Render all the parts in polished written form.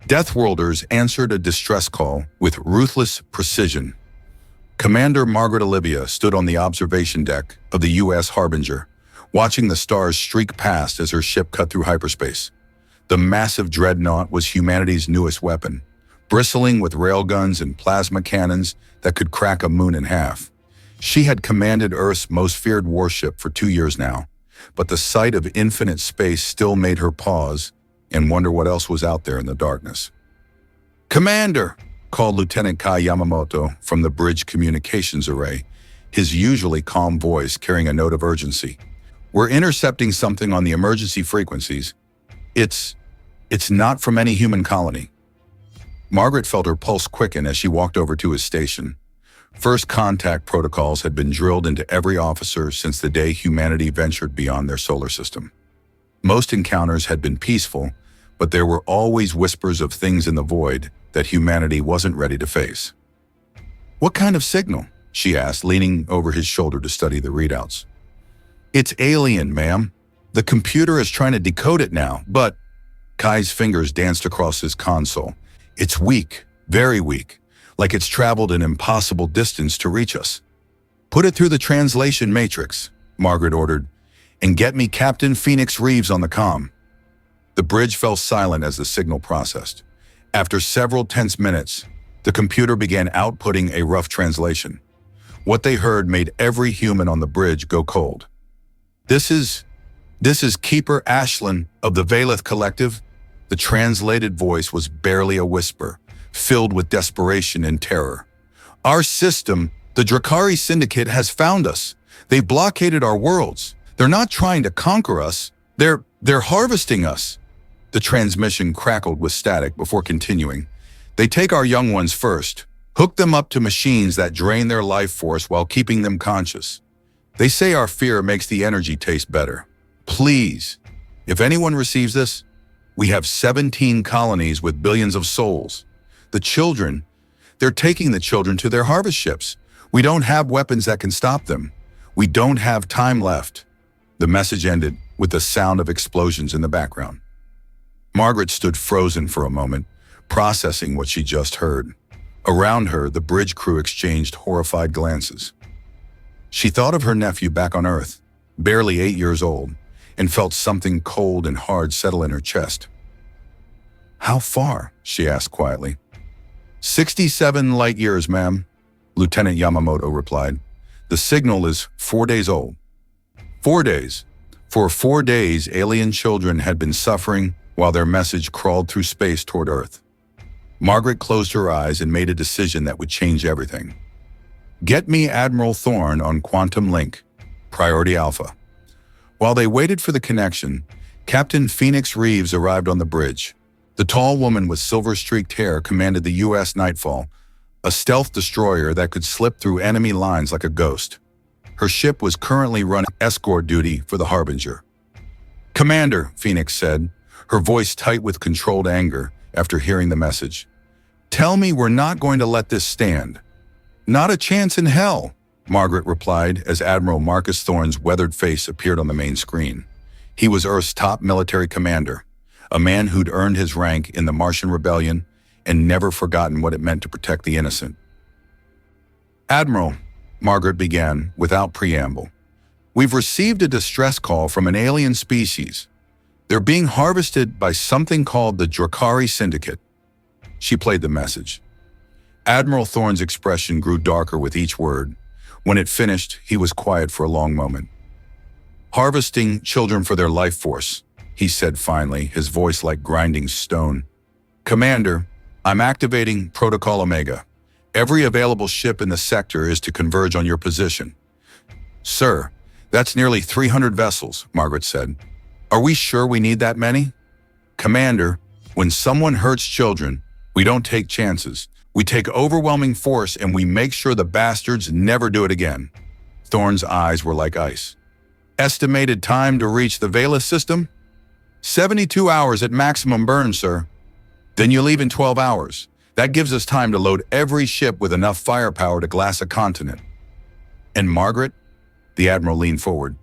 Deathworlders answered a distress call with ruthless precision. Commander Margaret Olivia stood on the observation deck of the U.S. Harbinger, watching the stars streak past as her ship cut through hyperspace. The massive dreadnought was humanity's newest weapon, bristling with railguns and plasma cannons that could crack a moon in half. She had commanded Earth's most feared warship for 2 years now, but the sight of infinite space still made her pause and wonder what else was out there in the darkness. "Commander!" called Lieutenant Kai Yamamoto from the bridge communications array, his usually calm voice carrying a note of urgency. "We're intercepting something on the emergency frequencies. It's not from any human colony." Margaret felt her pulse quicken as she walked over to his station. First contact protocols had been drilled into every officer since the day humanity ventured beyond their solar system. Most encounters had been peaceful, but there were always whispers of things in the void that humanity wasn't ready to face. "What kind of signal?" she asked, leaning over his shoulder to study the readouts. "It's alien, ma'am. The computer is trying to decode it now, but..." Kai's fingers danced across his console. "It's weak, very weak, like it's traveled an impossible distance to reach us." "Put it through the translation matrix," Margaret ordered, "and get me Captain Phoenix Reeves on the comm." The bridge fell silent as the signal processed. After several tense minutes, the computer began outputting a rough translation. What they heard made every human on the bridge go cold. This is Keeper Ashlyn of the Valeth Collective." The translated voice was barely a whisper, filled with desperation and terror. "Our system, the Drakari Syndicate, has found us. They blockaded our worlds. They're not trying to conquer us. They're harvesting us." The transmission crackled with static before continuing. "They take our young ones first, hook them up to machines that drain their life force while keeping them conscious. They say our fear makes the energy taste better. Please, if anyone receives this, we have 17 colonies with billions of souls. The children, they're taking the children to their harvest ships. We don't have weapons that can stop them. We don't have time left." The message ended with the sound of explosions in the background. Margaret stood frozen for a moment, processing what she just heard. Around her, the bridge crew exchanged horrified glances. She thought of her nephew back on Earth, barely 8 years old, and felt something cold and hard settle in her chest. "How far?" she asked quietly. 67 light years, ma'am," Lieutenant Yamamoto replied. "The signal is 4 days old." 4 days. For 4 days, alien children had been suffering while their message crawled through space toward Earth. Margaret closed her eyes and made a decision that would change everything. "Get me Admiral Thorne on Quantum Link, Priority Alpha." While they waited for the connection, Captain Phoenix Reeves arrived on the bridge. The tall woman with silver-streaked hair commanded the U.S. Nightfall, a stealth destroyer that could slip through enemy lines like a ghost. Her ship was currently running escort duty for the Harbinger. "Commander," Phoenix said, her voice tight with controlled anger after hearing the message. "Tell me we're not going to let this stand." "Not a chance in hell," Margaret replied as Admiral Marcus Thorne's weathered face appeared on the main screen. He was Earth's top military commander, a man who'd earned his rank in the Martian Rebellion and never forgotten what it meant to protect the innocent. "Admiral," Margaret began without preamble, "we've received a distress call from an alien species. They're being harvested by something called the Drakari Syndicate." She played the message. Admiral Thorne's expression grew darker with each word. When it finished, he was quiet for a long moment. "Harvesting children for their life force," he said finally, his voice like grinding stone. "Commander, I'm activating Protocol Omega. Every available ship in the sector is to converge on your position." "Sir, that's nearly 300 vessels," Margaret said. "Are we sure we need that many?" "Commander, when someone hurts children, we don't take chances. We take overwhelming force and we make sure the bastards never do it again." Thorne's eyes were like ice. "Estimated time to reach the Valeth system?" 72 hours at maximum burn, sir." "Then you leave in 12 hours. That gives us time to load every ship with enough firepower to glass a continent." "And Margaret?" The Admiral leaned forward.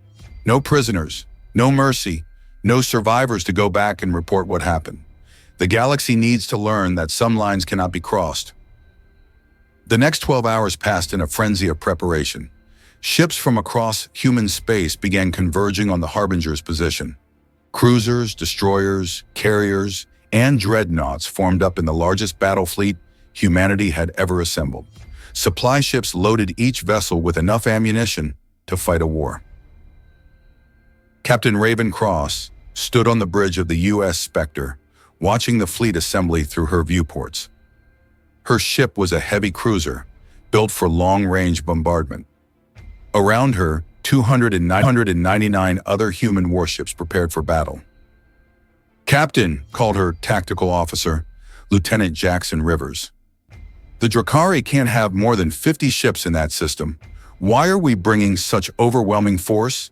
"No prisoners, no mercy, no survivors to go back and report what happened. The galaxy needs to learn that some lines cannot be crossed. The next 12 hours passed in a frenzy of preparation. Ships from across human space began converging on the Harbinger's position. Cruisers, destroyers, carriers, and dreadnoughts formed up in the largest battle fleet humanity had ever assembled. Supply ships loaded each vessel with enough ammunition to fight a war. Captain Raven Cross stood on the bridge of the U.S. Spectre, watching the fleet assembly through her viewports. Her ship was a heavy cruiser, built for long-range bombardment. Around her, 299 other human warships prepared for battle. Captain, called her tactical officer, Lieutenant Jackson Rivers. The Drakari can't have more than 50 ships in that system. Why are we bringing such overwhelming force?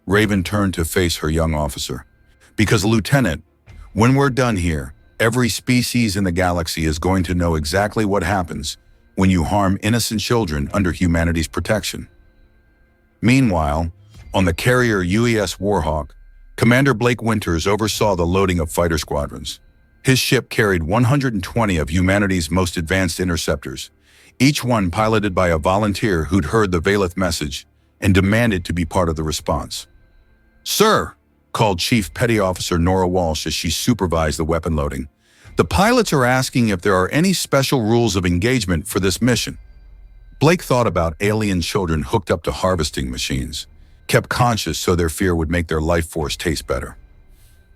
Raven turned to face her young officer. Because, Lieutenant, when we're done here, every species in the galaxy is going to know exactly what happens when you harm innocent children under humanity's protection. Meanwhile, on the carrier UES Warhawk, Commander Blake Winters oversaw the loading of fighter squadrons. His ship carried 120 of humanity's most advanced interceptors, each one piloted by a volunteer who'd heard the Valeth message and demanded to be part of the response. "Sir," called Chief Petty Officer Nora Walsh as she supervised the weapon loading, "the pilots are asking if there are any special rules of engagement for this mission." Blake thought about alien children hooked up to harvesting machines, kept conscious so their fear would make their life force taste better.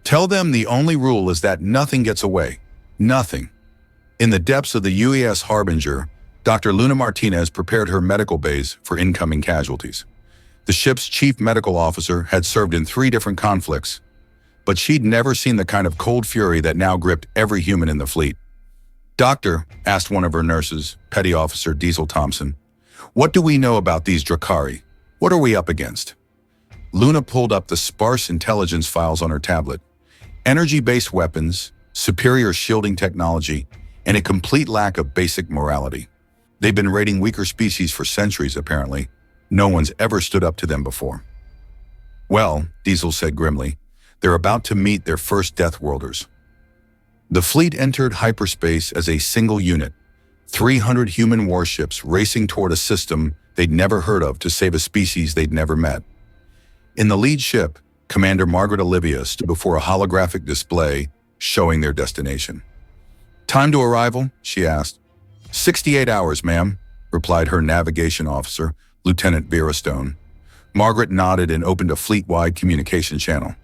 "Tell them the only rule is that nothing gets away. Nothing." In the depths of the UES Harbinger, Dr. Luna Martinez prepared her medical bays for incoming casualties. The ship's chief medical officer had served in 3 different conflicts, but she'd never seen the kind of cold fury that now gripped every human in the fleet. "Doctor," asked one of her nurses, Petty Officer Diesel Thompson, "what do we know about these Drakari? What are we up against?" Luna pulled up the sparse intelligence files on her tablet. Energy-based weapons, superior shielding technology, and a complete lack of basic morality. They've been raiding weaker species for centuries, apparently. No one's ever stood up to them before. "Well," Diesel said grimly, "they're about to meet their first Deathworlders." The fleet entered hyperspace as a single unit, 300 human warships racing toward a system they'd never heard of to save a species they'd never met. In the lead ship, Commander Margaret Olivia stood before a holographic display showing their destination. "Time to arrival?" she asked. 68 hours, ma'am," replied her navigation officer, Lieutenant Vera Stone. Margaret nodded and opened a fleet-wide communication channel.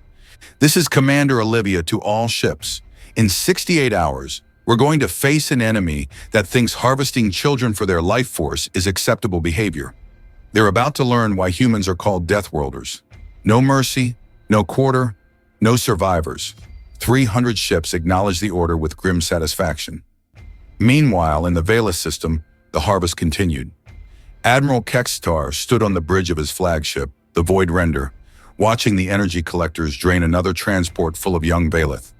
"This is Commander Olivia to all ships. In 68 hours, we're going to face an enemy that thinks harvesting children for their life force is acceptable behavior. They're about to learn why humans are called Deathworlders. No mercy, no quarter, no survivors." 300 ships acknowledged the order with grim satisfaction. Meanwhile, in the Valeth system, the harvest continued. Admiral Kextar stood on the bridge of his flagship, the Void Render, watching the energy collectors drain another transport full of young Valeth.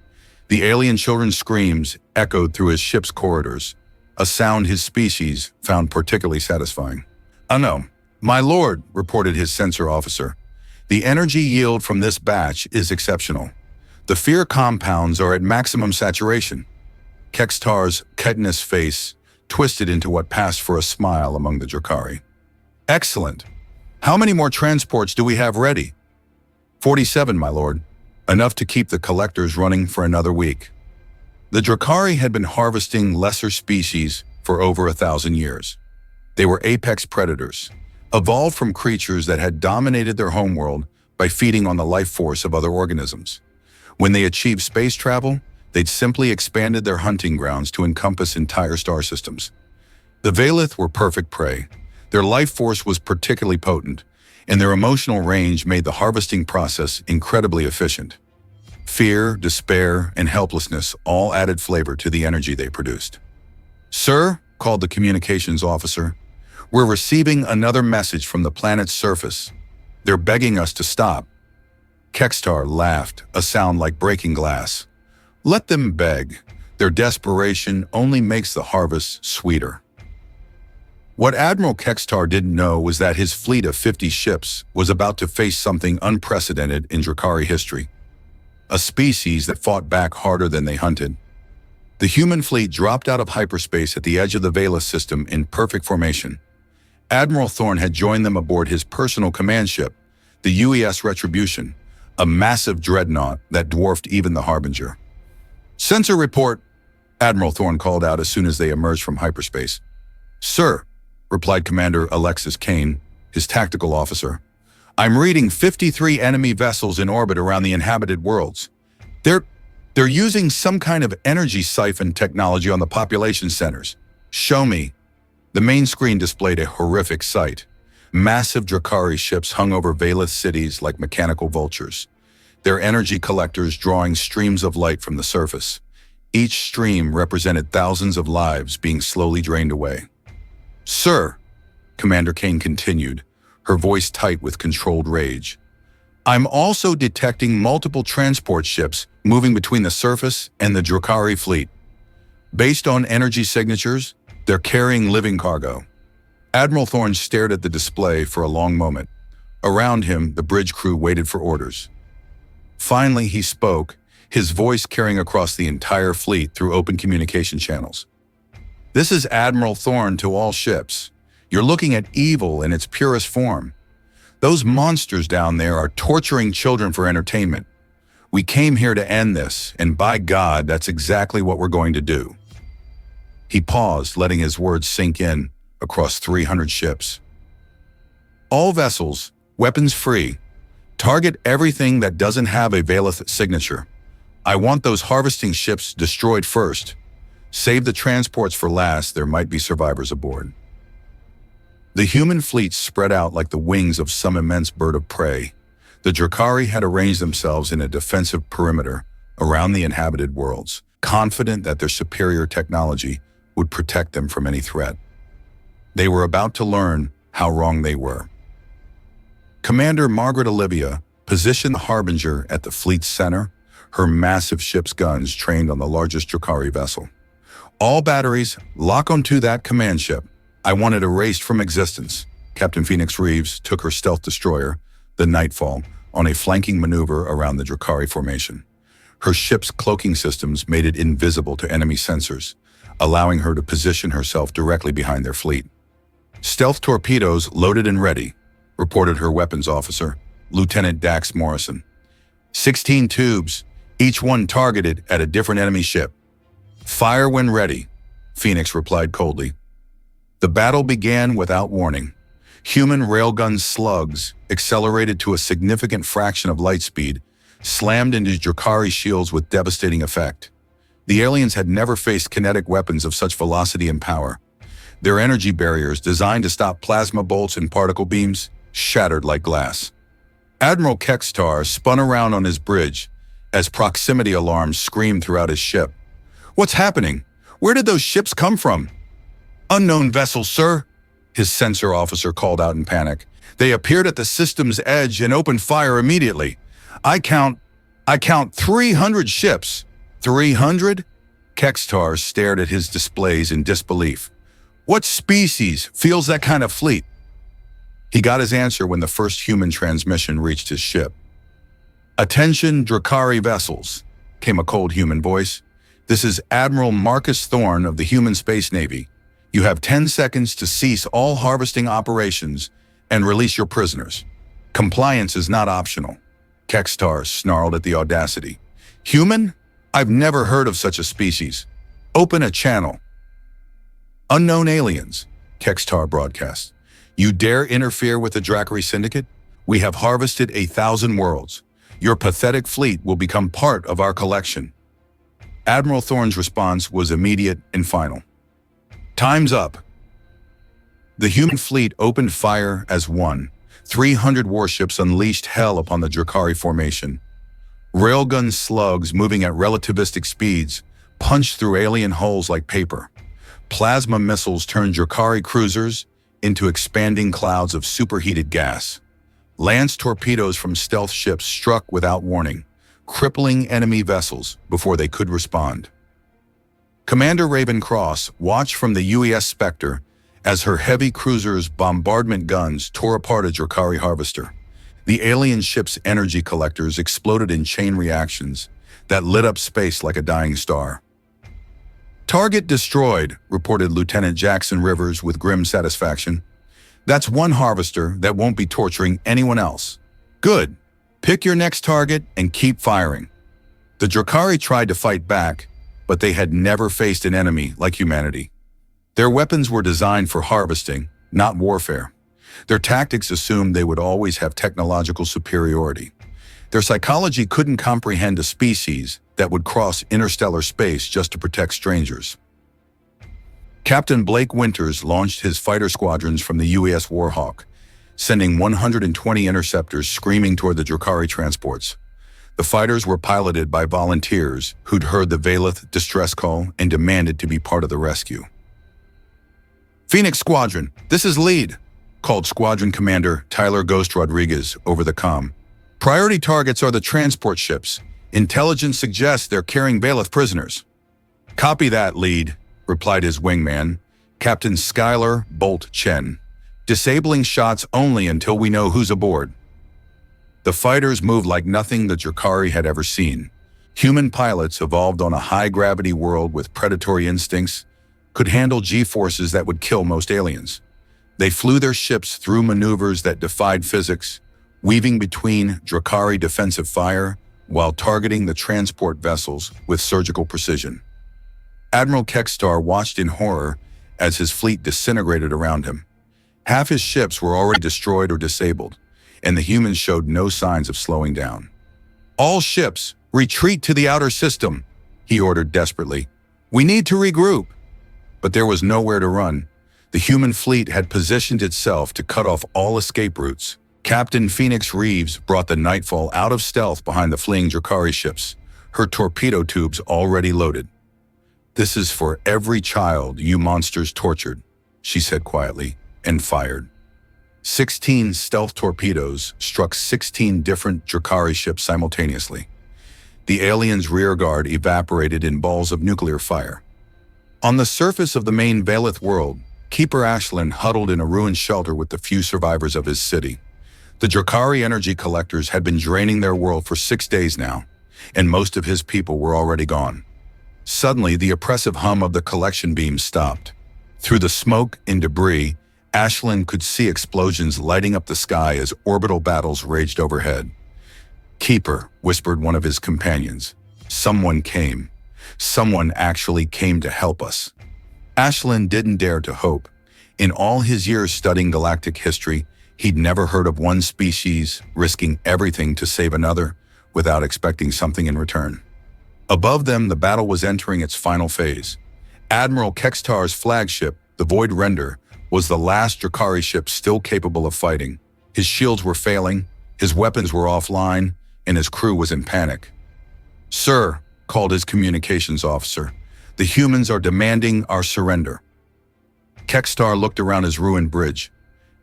The alien children's screams echoed through his ship's corridors, a sound his species found particularly satisfying. "No, my lord," reported his sensor officer. "The energy yield from this batch is exceptional. The fear compounds are at maximum saturation." Kextar's chitinous face twisted into what passed for a smile among the Drakari. "Excellent. How many more transports do we have ready?" 47, my lord. Enough to keep the collectors running for another week." The Drakari had been harvesting lesser species for over 1,000 years. They were apex predators, evolved from creatures that had dominated their homeworld by feeding on the life force of other organisms. When they achieved space travel, they'd simply expanded their hunting grounds to encompass entire star systems. The Valeth were perfect prey. Their life force was particularly potent, and their emotional range made the harvesting process incredibly efficient. Fear, despair, and helplessness all added flavor to the energy they produced. "Sir," called the communications officer, "we're receiving another message from the planet's surface. They're begging us to stop." Kextar laughed, a sound like breaking glass. "Let them beg. Their desperation only makes the harvest sweeter." What Admiral Kextar didn't know was that his fleet of 50 ships was about to face something unprecedented in Drakari history. A species that fought back harder than they hunted. The human fleet dropped out of hyperspace at the edge of the Vela system in perfect formation. Admiral Thorne had joined them aboard his personal command ship, the UES Retribution, a massive dreadnought that dwarfed even the Harbinger. "Sensor report," Admiral Thorne called out as soon as they emerged from hyperspace. "Sir," replied Commander Alexis Kane, his tactical officer, "I'm reading 53 enemy vessels in orbit around the inhabited worlds. They're using some kind of energy siphon technology on the population centers. Show me." The main screen displayed a horrific sight. Massive Drakari ships hung over Vela cities like mechanical vultures, their energy collectors drawing streams of light from the surface. Each stream represented thousands of lives being slowly drained away. "Sir," Commander Kane continued, her voice tight with controlled rage, "I'm also detecting multiple transport ships moving between the surface and the Drakari fleet. Based on energy signatures, they're carrying living cargo." Admiral Thorne stared at the display for a long moment. Around him, the bridge crew waited for orders. Finally, he spoke, his voice carrying across the entire fleet through open communication channels. "This is Admiral Thorne to all ships. You're looking at evil in its purest form. Those monsters down there are torturing children for entertainment. We came here to end this, and by God, that's exactly what we're going to do." He paused, letting his words sink in across 300 ships. "All vessels, weapons free. Target everything that doesn't have a Velith signature. I want those harvesting ships destroyed first. Save the transports for last, there might be survivors aboard." The human fleet spread out like the wings of some immense bird of prey. The Drakari had arranged themselves in a defensive perimeter around the inhabited worlds, confident that their superior technology would protect them from any threat. They were about to learn how wrong they were. Commander Margaret Olivia positioned the Harbinger at the fleet's center, her massive ship's guns trained on the largest Drakari vessel. "All batteries, lock onto that command ship. I want it erased from existence." Captain Phoenix Reeves took her stealth destroyer, the Nightfall, on a flanking maneuver around the Drakari formation. Her ship's cloaking systems made it invisible to enemy sensors, allowing her to position herself directly behind their fleet. "Stealth torpedoes loaded and ready," reported her weapons officer, Lieutenant Dax Morrison. 16 tubes, each one targeted at a different enemy ship. "Fire when ready," Phoenix replied coldly. The battle began without warning. Human railgun slugs, accelerated to a significant fraction of light speed, slammed into Drakari shields with devastating effect. The aliens had never faced kinetic weapons of such velocity and power. Their energy barriers, designed to stop plasma bolts and particle beams, shattered like glass. Admiral Kextar spun around on his bridge as proximity alarms screamed throughout his ship. "What's happening? Where did those ships come from?" "Unknown vessels, sir," his sensor officer called out in panic. "They appeared at the system's edge and opened fire immediately. I count 300 ships." 300? Kextar stared at his displays in disbelief. "What species fuels that kind of fleet?" He got his answer when the first human transmission reached his ship. "Attention, Drakari vessels," came a cold human voice. "This is Admiral Marcus Thorne of the Human Space Navy. You have 10 seconds to cease all harvesting operations and release your prisoners. Compliance is not optional." Kextar snarled at the audacity. "Human? I've never heard of such a species. Open a channel." "Unknown aliens," Kextar broadcast. "You dare interfere with the Drakari Syndicate? We have harvested 1,000 worlds. Your pathetic fleet will become part of our collection." Admiral Thorne's response was immediate and final. "Time's up." The human fleet opened fire as one. 300 warships unleashed hell upon the Drakari formation. Railgun slugs moving at relativistic speeds punched through alien hulls like paper. Plasma missiles turned Drakari cruisers into expanding clouds of superheated gas. Lance torpedoes from stealth ships struck without warning, crippling enemy vessels before they could respond. Commander Raven Cross watched from the UES Spectre as her heavy cruiser's bombardment guns tore apart a Drakari harvester. The alien ship's energy collectors exploded in chain reactions that lit up space like a dying star. Target destroyed, reported Lieutenant Jackson Rivers with grim satisfaction. That's one harvester that won't be torturing anyone else. Good. Pick your next target and keep firing. The Drakari tried to fight back, but they had never faced an enemy like humanity. Their weapons were designed for harvesting, not warfare. Their tactics assumed they would always have technological superiority. Their psychology couldn't comprehend a species that would cross interstellar space just to protect strangers. Captain Blake Winters launched his fighter squadrons from the UAS Warhawk, sending 120 interceptors screaming toward the Drakari transports. The fighters were piloted by volunteers who'd heard the Valeth distress call and demanded to be part of the rescue. "Phoenix Squadron, this is lead," called Squadron Commander Tyler Ghost Rodriguez over the comm. "Priority targets are the transport ships. Intelligence suggests they're carrying Valeth prisoners." "Copy that, lead," replied his wingman, Captain Skylar Bolt Chen. "Disabling shots only until we know who's aboard." The fighters moved like nothing the Drakari had ever seen. Human pilots evolved on a high-gravity world with predatory instincts could handle G-forces that would kill most aliens. They flew their ships through maneuvers that defied physics, weaving between Drakari defensive fire while targeting the transport vessels with surgical precision. Admiral Kekstar watched in horror as his fleet disintegrated around him. Half his ships were already destroyed or disabled, and the humans showed no signs of slowing down. "All ships, retreat to the outer system," he ordered desperately. "We need to regroup." But there was nowhere to run. The human fleet had positioned itself to cut off all escape routes. Captain Phoenix Reeves brought the Nightfall out of stealth behind the fleeing Drakari ships, her torpedo tubes already loaded. "This is for every child you monsters tortured," she said quietly, and fired. 16 stealth torpedoes struck 16 different Drakari ships simultaneously. The aliens' rearguard evaporated in balls of nuclear fire. On the surface of the main Valeth world, Keeper Ashlyn huddled in a ruined shelter with the few survivors of his city. The Drakari energy collectors had been draining their world for 6 days now, and most of his people were already gone. Suddenly, the oppressive hum of the collection beams stopped. Through the smoke and debris, Ashlyn could see explosions lighting up the sky as orbital battles raged overhead. "Keeper," whispered one of his companions. "Someone came. Someone actually came to help us." Ashlyn didn't dare to hope. In all his years studying galactic history, he'd never heard of one species risking everything to save another without expecting something in return. Above them, the battle was entering its final phase. Admiral Kekstar's flagship, the Void Render, was the last Drakari ship still capable of fighting. His shields were failing, his weapons were offline, and his crew was in panic. "Sir," called his communications officer, "the humans are demanding our surrender." Kekstar looked around his ruined bridge.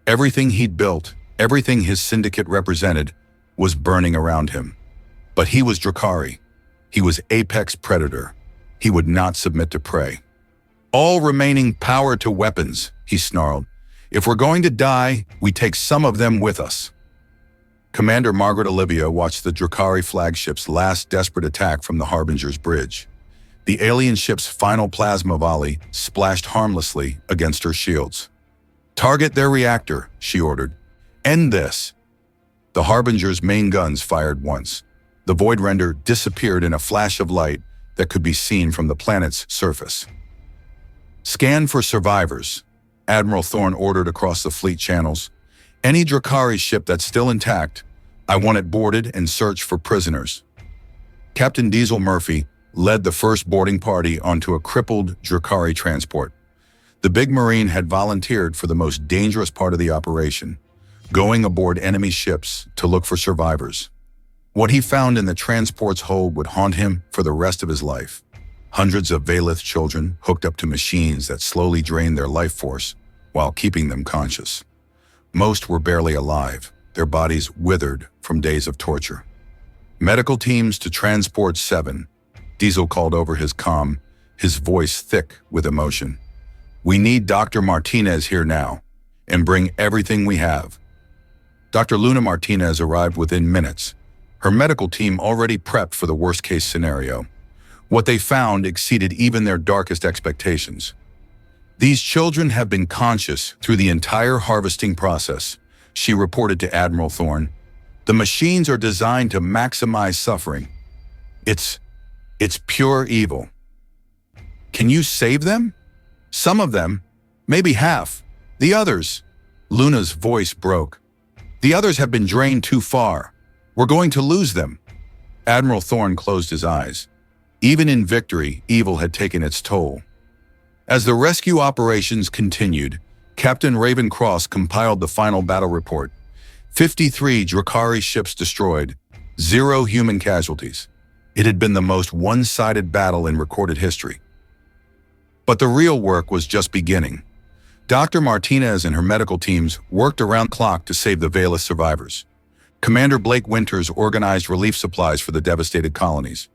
Everything he'd built, everything his syndicate represented, was burning around him. But he was Drakari. He was apex predator. He would not submit to prey. "All remaining power to weapons," he snarled. "If we're going to die, we take some of them with us." Commander Margaret Olivia watched the Drakari flagship's last desperate attack from the Harbinger's bridge. The alien ship's final plasma volley splashed harmlessly against her shields. "Target their reactor," she ordered. "End this." The Harbinger's main guns fired once. The Void Render disappeared in a flash of light that could be seen from the planet's surface. "Scan for survivors," Admiral Thorne ordered across the fleet channels. "Any Drakari ship that's still intact, I want it boarded and search for prisoners." Captain Diesel Murphy led the first boarding party onto a crippled Drakari transport. The big Marine had volunteered for the most dangerous part of the operation, going aboard enemy ships to look for survivors. What he found in the transport's hold would haunt him for the rest of his life. Hundreds of Valeth children hooked up to machines that slowly drained their life force while keeping them conscious. Most were barely alive, their bodies withered from days of torture. "Medical teams to Transport 7, Diesel called over his comm, his voice thick with emotion. "We need Dr. Martinez here now, and bring everything we have." Dr. Luna Martinez arrived within minutes, her medical team already prepped for the worst-case scenario. What they found exceeded even their darkest expectations. These children have been conscious through the entire harvesting process, she reported to Admiral Thorne. The machines are designed to maximize suffering. It's pure evil. Can you save them? Some of them, maybe half. The others, Luna's voice broke. The others have been drained too far. We're going to lose them. Admiral Thorne closed his eyes. Even in victory, evil had taken its toll. As the rescue operations continued, Captain Ravencross compiled the final battle report. 53 Drakari ships destroyed, 0 human casualties. It had been the most one-sided battle in recorded history. But the real work was just beginning. Dr. Martinez and her medical teams worked around the clock to save the Veileth survivors. Commander Blake Winters organized relief supplies for the devastated colonies.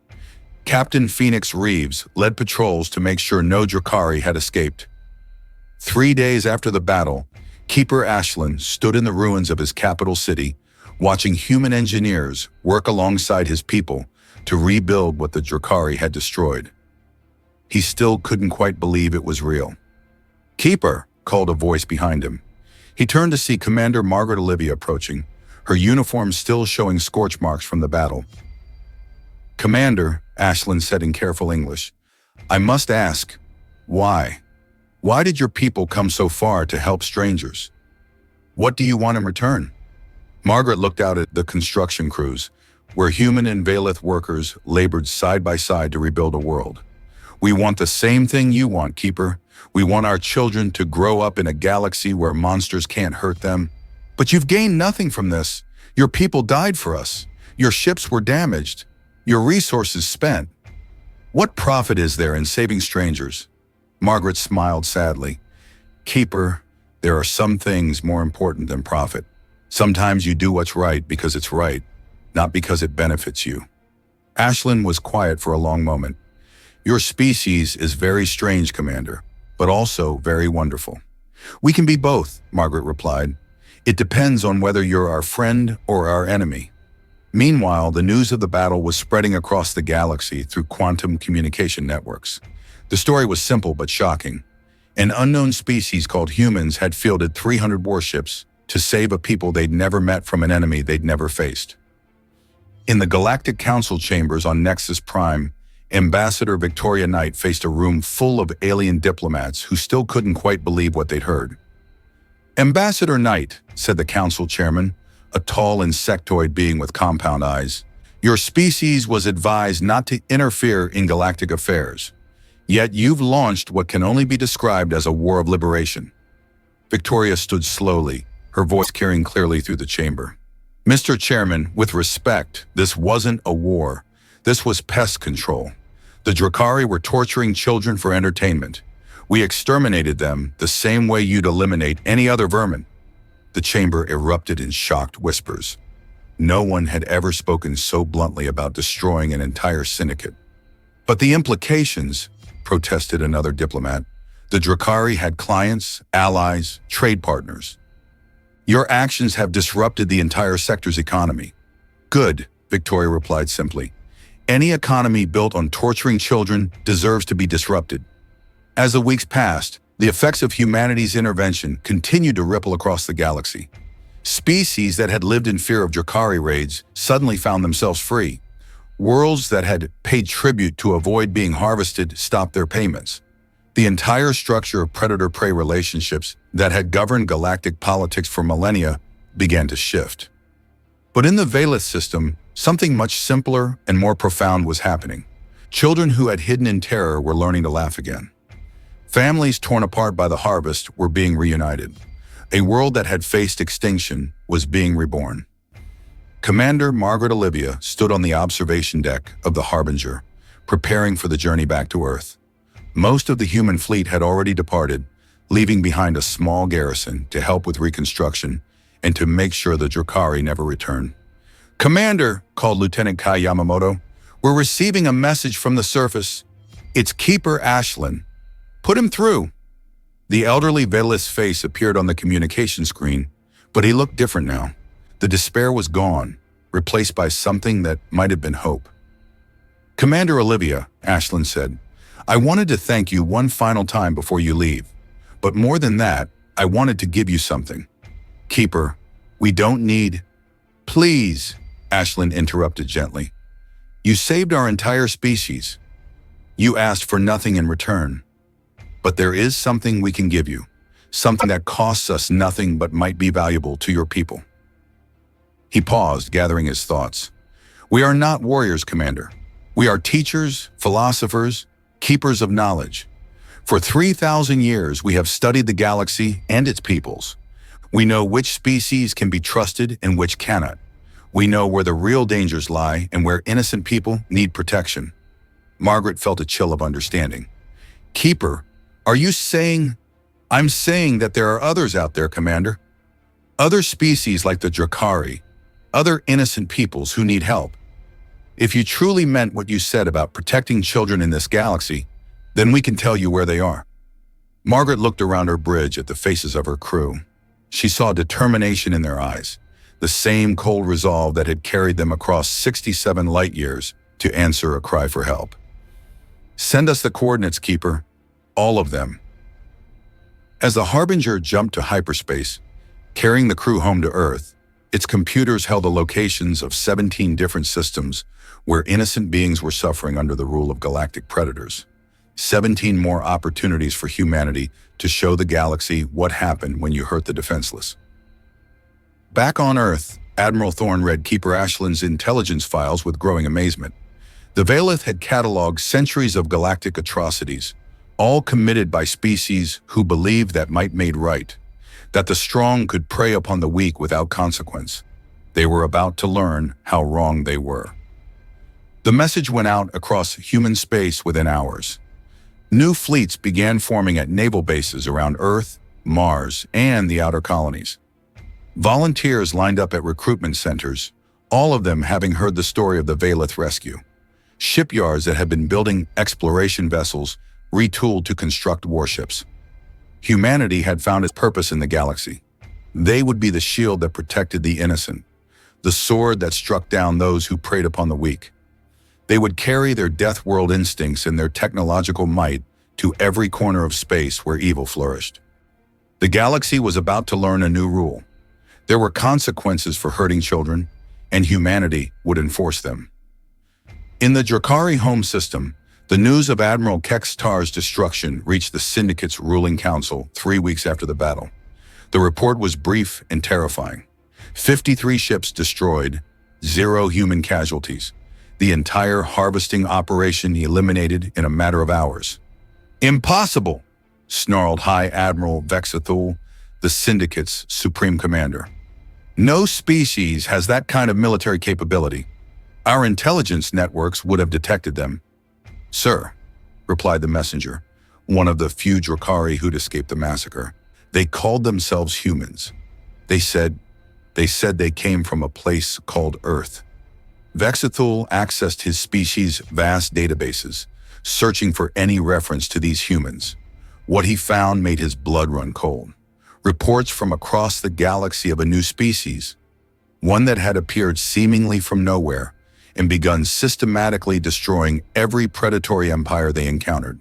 Captain Phoenix Reeves led patrols to make sure no Drakari had escaped. 3 days after the battle, Keeper Ashlyn stood in the ruins of his capital city, watching human engineers work alongside his people to rebuild what the Drakari had destroyed. He still couldn't quite believe it was real. "Keeper," called a voice behind him. He turned to see Commander Margaret Olivia approaching, her uniform still showing scorch marks from the battle. "Commander," Ashlyn said in careful English, "I must ask, why? Why did your people come so far to help strangers? What do you want in return?" Margaret looked out at the construction crews, where human and Veileth workers labored side by side to rebuild a world. "We want the same thing you want, Keeper. We want our children to grow up in a galaxy where monsters can't hurt them. But you've gained nothing from this. Your people died for us. Your ships were damaged. Your resources spent. What profit is there in saving strangers?" Margaret smiled sadly. "Keeper, there are some things more important than profit. Sometimes you do what's right because it's right, not because it benefits you." Ashlyn was quiet for a long moment. "Your species is very strange, Commander, but also very wonderful." "We can be both," Margaret replied. "It depends on whether you're our friend or our enemy." Meanwhile, the news of the battle was spreading across the galaxy through quantum communication networks. The story was simple but shocking. An unknown species called humans had fielded 300 warships to save a people they'd never met from an enemy they'd never faced. In the Galactic Council chambers on Nexus Prime, Ambassador Victoria Knight faced a room full of alien diplomats who still couldn't quite believe what they'd heard. "Ambassador Knight," said the council chairman, a tall insectoid being with compound eyes, "your species was advised not to interfere in galactic affairs. Yet you've launched what can only be described as a war of liberation." Victoria stood slowly, her voice carrying clearly through the chamber. "Mr. Chairman, with respect, this wasn't a war. This was pest control. The Drakari were torturing children for entertainment. We exterminated them the same way you'd eliminate any other vermin." The chamber erupted in shocked whispers. No one had ever spoken so bluntly about destroying an entire syndicate. "But the implications," protested another diplomat. "The Drakari had clients, allies, trade partners. Your actions have disrupted the entire sector's economy." "Good," Victoria replied simply. "Any economy built on torturing children deserves to be disrupted." As the weeks passed, the effects of humanity's intervention continued to ripple across the galaxy. Species that had lived in fear of Drakari raids suddenly found themselves free. Worlds that had paid tribute to avoid being harvested stopped their payments. The entire structure of predator-prey relationships that had governed galactic politics for millennia began to shift. But in the Veileth system, something much simpler and more profound was happening. Children who had hidden in terror were learning to laugh again. Families torn apart by the harvest were being reunited. A world that had faced extinction was being reborn. Commander Margaret Olivia stood on the observation deck of the Harbinger, preparing for the journey back to Earth. Most of the human fleet had already departed, leaving behind a small garrison to help with reconstruction and to make sure the Drakari never returned. "Commander," called Lieutenant Kai Yamamoto, "we're receiving a message from the surface. It's Keeper Ashlyn. Put him through." The elderly Veileth's face appeared on the communication screen, but he looked different now. The despair was gone, replaced by something that might have been hope. Commander Olivia, Ashlyn said, I wanted to thank you one final time before you leave. But more than that, I wanted to give you something. Keeper, we don't need... Please, Ashlyn interrupted gently. You saved our entire species. You asked for nothing in return. But there is something we can give you. Something that costs us nothing but might be valuable to your people. He paused, gathering his thoughts. We are not warriors, Commander. We are teachers, philosophers, keepers of knowledge. For 3,000 years, we have studied the galaxy and its peoples. We know which species can be trusted and which cannot. We know where the real dangers lie and where innocent people need protection. Margaret felt a chill of understanding. Keeper, are you saying... I'm saying that there are others out there, Commander. Other species like the Drakari, other innocent peoples who need help. If you truly meant what you said about protecting children in this galaxy, then we can tell you where they are. Margaret looked around her bridge at the faces of her crew. She saw determination in their eyes, the same cold resolve that had carried them across 67 light years to answer a cry for help. Send us the coordinates, Keeper. All of them. As the Harbinger jumped to hyperspace, carrying the crew home to Earth, its computers held the locations of 17 different systems where innocent beings were suffering under the rule of galactic predators. 17 more opportunities for humanity to show the galaxy what happened when you hurt the defenseless. Back on Earth, Admiral Thorne read Keeper Ashlyn's intelligence files with growing amazement. The Valeth had cataloged centuries of galactic atrocities, all committed by species who believed that might made right, that the strong could prey upon the weak without consequence. They were about to learn how wrong they were. The message went out across human space within hours. New fleets began forming at naval bases around Earth, Mars, and the outer colonies. Volunteers lined up at recruitment centers, all of them having heard the story of the Valeth rescue. Shipyards that had been building exploration vessels retooled to construct warships. Humanity had found its purpose in the galaxy. They would be the shield that protected the innocent, the sword that struck down those who preyed upon the weak. They would carry their Deathworld instincts and their technological might to every corner of space where evil flourished. The galaxy was about to learn a new rule. There were consequences for hurting children, and humanity would enforce them. In the Drakari home system, the news of Admiral Kextar's destruction reached the Syndicate's ruling council 3 weeks after the battle. The report was brief and terrifying. 53 ships destroyed, 0 human casualties. The entire harvesting operation eliminated in a matter of hours. Impossible, snarled High Admiral Vexathul, the Syndicate's supreme commander. No species has that kind of military capability. Our intelligence networks would have detected them. Sir, replied the messenger, one of the few Drakari who'd escaped the massacre. They called themselves humans. They said they came from a place called Earth. Vexathul accessed his species' vast databases, searching for any reference to these humans. What he found made his blood run cold. Reports from across the galaxy of a new species, one that had appeared seemingly from nowhere and begun systematically destroying every predatory empire they encountered.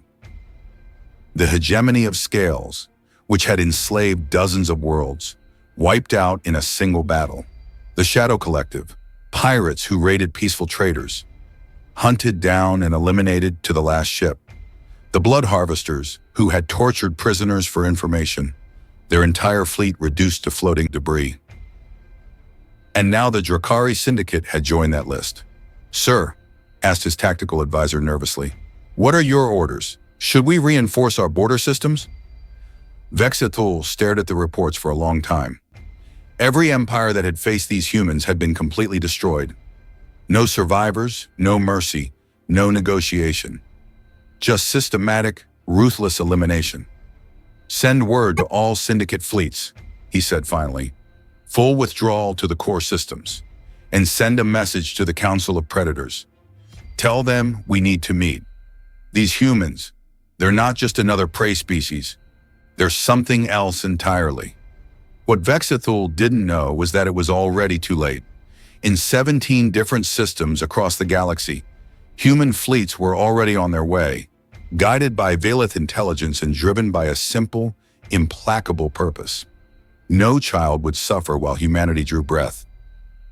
The hegemony of Scales, which had enslaved dozens of worlds, wiped out in a single battle. The Shadow Collective, pirates who raided peaceful traders, hunted down and eliminated to the last ship. The Blood Harvesters, who had tortured prisoners for information, their entire fleet reduced to floating debris. And now the Drakari Syndicate had joined that list. Sir, asked his tactical advisor nervously, what are your orders? Should we reinforce our border systems? Vexathul stared at the reports for a long time. Every empire that had faced these humans had been completely destroyed. No survivors, no mercy, no negotiation. Just systematic, ruthless elimination. Send word to all Syndicate fleets, he said finally. Full withdrawal to the core systems. And send a message to the Council of Predators. Tell them we need to meet. These humans, they're not just another prey species. They're something else entirely. What Vexathul didn't know was that it was already too late. In 17 different systems across the galaxy, Human fleets were already on their way, guided by Valith intelligence and driven by a simple, implacable purpose. No child would suffer while humanity drew breath.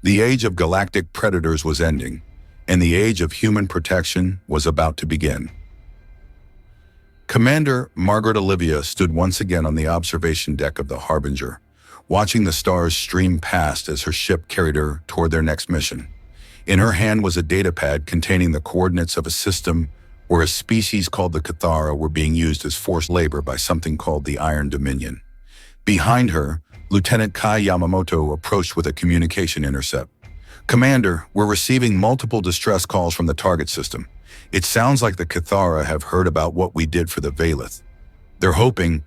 The age of galactic predators was ending, and the age of human protection was about to begin. Commander Margaret Olivia stood once again on the observation deck of the Harbinger, watching the stars stream past as her ship carried her toward their next mission. In her hand was a datapad containing the coordinates of a system where a species called the Cathara were being used as forced labor by something called the Iron Dominion. Behind her, Lieutenant Kai Yamamoto approached with a communication intercept. "Commander, we're receiving multiple distress calls from the target system. It sounds like the Cathara have heard about what we did for the Valith. They're hoping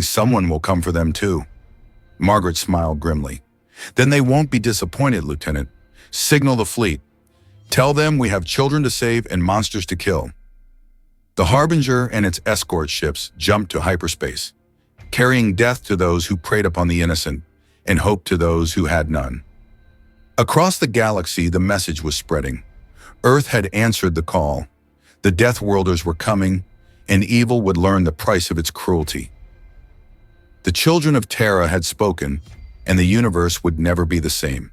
someone will come for them too." Margaret smiled grimly. "Then they won't be disappointed, Lieutenant. Signal the fleet. Tell them we have children to save and monsters to kill." The Harbinger and its escort ships jumped to hyperspace, carrying death to those who preyed upon the innocent and hope to those who had none. Across the galaxy, the message was spreading. Earth had answered the call. The Deathworlders were coming, and evil would learn the price of its cruelty. The children of Terra had spoken, and the universe would never be the same.